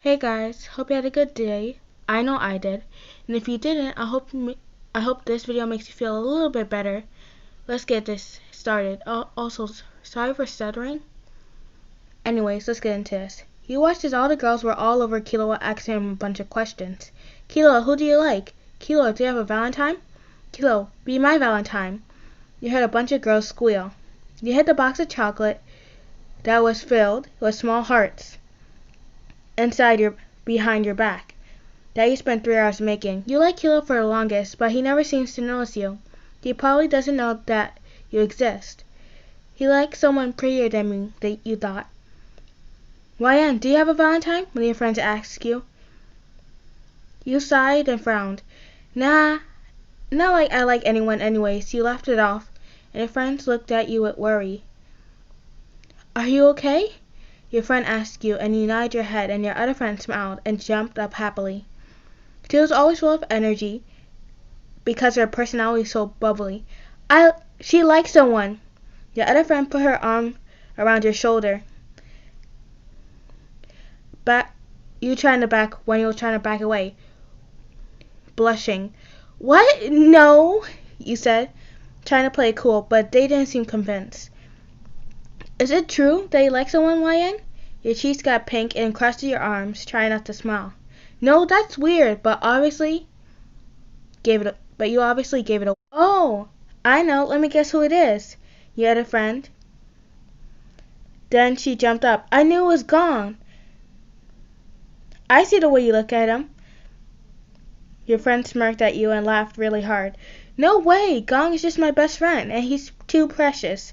Hey guys, hope you had a good day. I know I did. And if you didn't, I hope this video makes you feel a little bit better. Let's get this started. Also, sorry for stuttering. Anyways, let's get into this. You watched as all the girls were all over Killua asking him a bunch of questions. Killua, who do you like? Killua, do you have a Valentine? Killua, be my Valentine. You heard a bunch of girls squeal. You hit the box of chocolate that was filled with small hearts behind your back that you spent 3 hours making. You like Killua for the longest, but he never seems to notice you. He probably doesn't know that you exist. He likes someone prettier than me, that you thought. YN, do you have a Valentine? One of your friends asked you. You sighed and frowned. Nah, not like I like anyone anyways. You laughed it off, and your friends looked at you with worry. Are you okay? Your friend asked you, and you nodded your head, and your other friend smiled and jumped up happily. She was always full of energy because her personality was so bubbly. She likes someone. Your other friend put her arm around your shoulder. You were trying to back away, blushing. What? No, you said, trying to play it cool, but they didn't seem convinced. Is it true that you like someone, YN? Your cheeks got pink and crossed your arms, trying not to smile. No, that's weird, but you obviously gave it away. Oh, I know. Let me guess who it is. You had a friend. Then she jumped up. I knew it was Gong. I see the way you look at him. Your friend smirked at you and laughed really hard. No way. Gong is just my best friend, and he's too precious.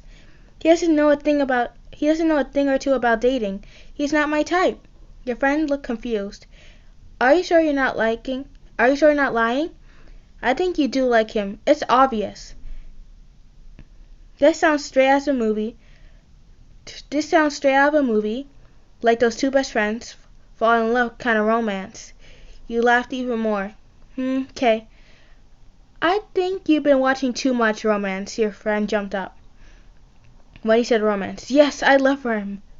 He doesn't know a thing or two about dating. He's not my type. Your friend looked confused. Are you sure you're not lying? I think you do like him. It's obvious. This sounds straight out of a movie, like those two best friends fall in love kind of romance. You laughed even more. Okay. I think you've been watching too much romance. Your friend jumped up when he said romance. Yes, I love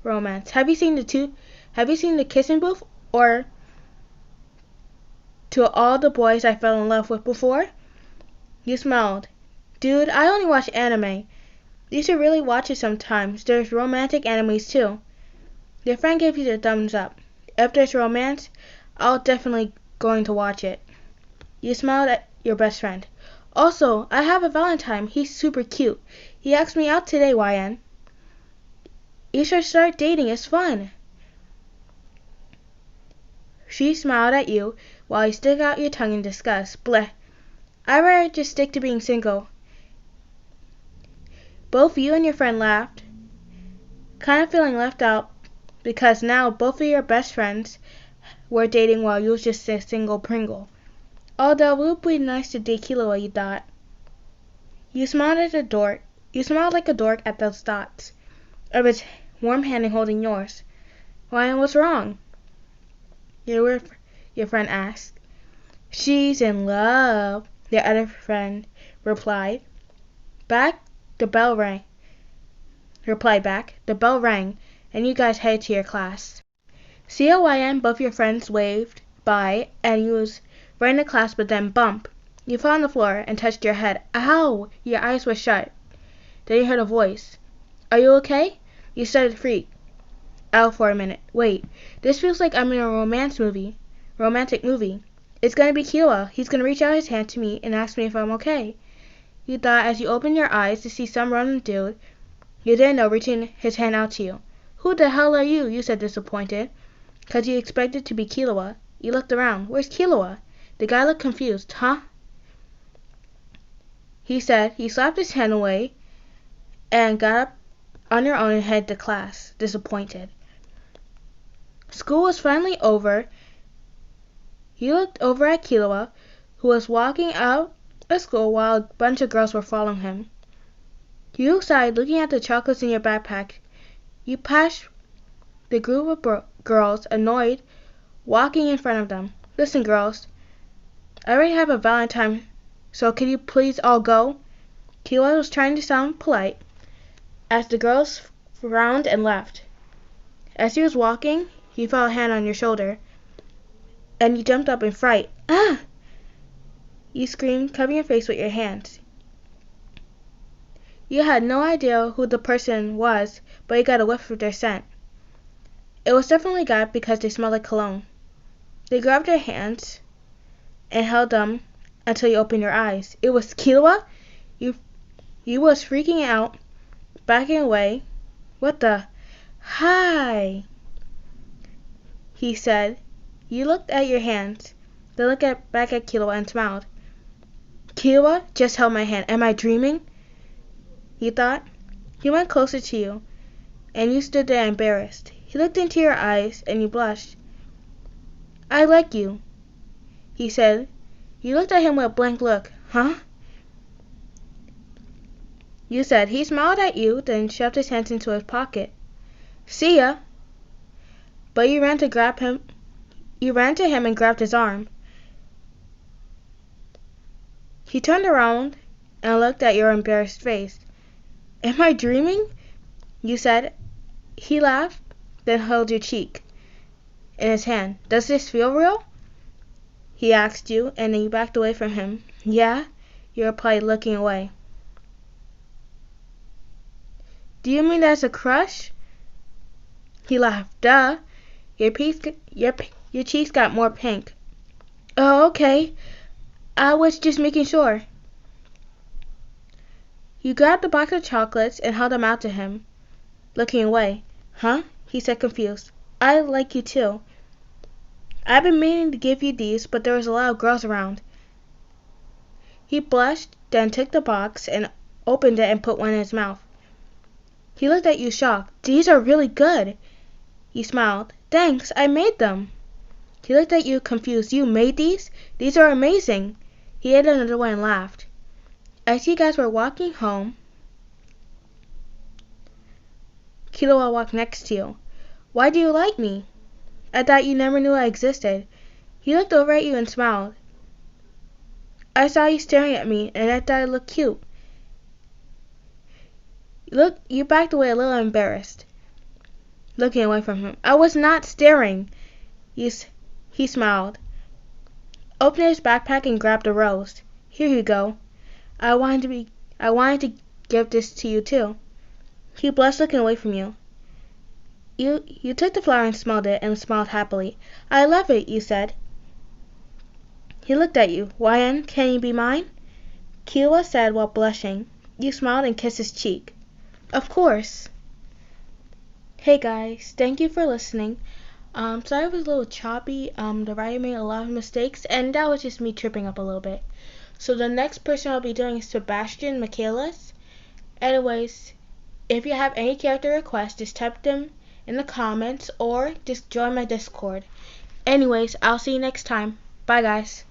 romance. Have you seen the Kissing Booth or To All the Boys I Fell in Love with before? You smiled. Dude, I only watch anime. You should really watch it sometimes. There's romantic animes too. Your friend gave you the thumbs up. If there's romance, I'll definitely going to watch it. You smiled at your best friend. Also, I have a Valentine. He's super cute. He asked me out today, YN. You should start dating. It's fun. She smiled at you while you stuck out your tongue in disgust. Bleh. I'd rather just stick to being single. Both you and your friend laughed, kind of feeling left out because now both of your best friends were dating while you was just a single Pringle. Although it would be nice to date Killua, you thought. You smiled like a dork at those thoughts of his warm hand holding yours. Why, what's wrong? Your friend asked. She's in love, your other friend replied. The bell rang, and you guys headed to your class. COYN, both your friends waved by, and you was right in the class, but then bump. You fell on the floor and touched your head. Ow! Your eyes were shut. Then you heard a voice. Are you okay? You started to freak out for a minute. Wait, this feels like I'm in a romantic movie. It's gonna be Killua. He's gonna reach out his hand to me and ask me if I'm okay. You thought as you opened your eyes to see some random dude you didn't know reaching his hand out to you. Who the hell are you? You said, disappointed, because you expected to be Killua. You looked around. Where's Killua? The guy looked confused. Huh? He said. He slapped his hand away and got up on your own and headed to class, disappointed. School was finally over. He looked over at Killua, who was walking out of school while a bunch of girls were following him. You sighed, looking at the chocolates in your backpack. You passed the group of girls, annoyed, walking in front of them. Listen, girls, I already have a Valentine, so could you please all go? Killua was trying to sound polite as the girls frowned and left. As he was walking, he felt a hand on your shoulder. and you jumped up in fright. Ah! You screamed, covering your face with your hands. You had no idea who the person was, but you got a whiff of their scent. It was definitely a guy because they smelled like cologne. They grabbed your hands and held them until you opened your eyes. It was Killua. You was freaking out, backing away. What the? Hi, he said. You looked at your hands, then looked back at Killua and smiled. Killua just held my hand. Am I dreaming? You thought. He went closer to you, and you stood there embarrassed. He looked into your eyes, and you blushed. I like you, he said. You looked at him with a blank look. Huh? You said. He smiled at you, then shoved his hands into his pocket. See ya. But you ran to him and grabbed his arm. He turned around and looked at your embarrassed face. Am I dreaming? You said. He laughed, then held your cheek in his hand. Does this feel real? He asked you, and then you backed away from him. Yeah? You replied, looking away. Do you mean there's a crush? He laughed. Duh. Your cheeks got more pink. Oh, okay. I was just making sure. You grabbed a box of chocolates and held them out to him, looking away. Huh? He said, confused. I like you too. I've been meaning to give you these, but there was a lot of girls around. He blushed, then took the box and opened it and put one in his mouth. He looked at you shocked. These are really good. You smiled. Thanks, I made them. He looked at you confused. You made these? These are amazing. He ate another one and laughed. As you guys were walking home, Killua walked next to you. Why do you like me? I thought you never knew I existed. He looked over at you and smiled. I saw you staring at me, and I thought it looked cute. You backed away a little embarrassed, looking away from him. I was not staring. He smiled, opened his backpack and grabbed a rose. Here you go. I wanted to give this to you too. He blushed, looking away from you. You took the flower and smelled it and smiled happily. I love it, you said. He looked at you. Wyan, can you be mine? Killua said while blushing. You smiled and kissed his cheek. Of course. Hey guys, thank you for listening. Sorry it was a little choppy. The writer made a lot of mistakes, and that was just me tripping up a little bit. So the next person I'll be doing is Sebastian Michaelis. Anyways, if you have any character requests, just type them in the comments or just join my Discord. Anyways, I'll see you next time. Bye guys.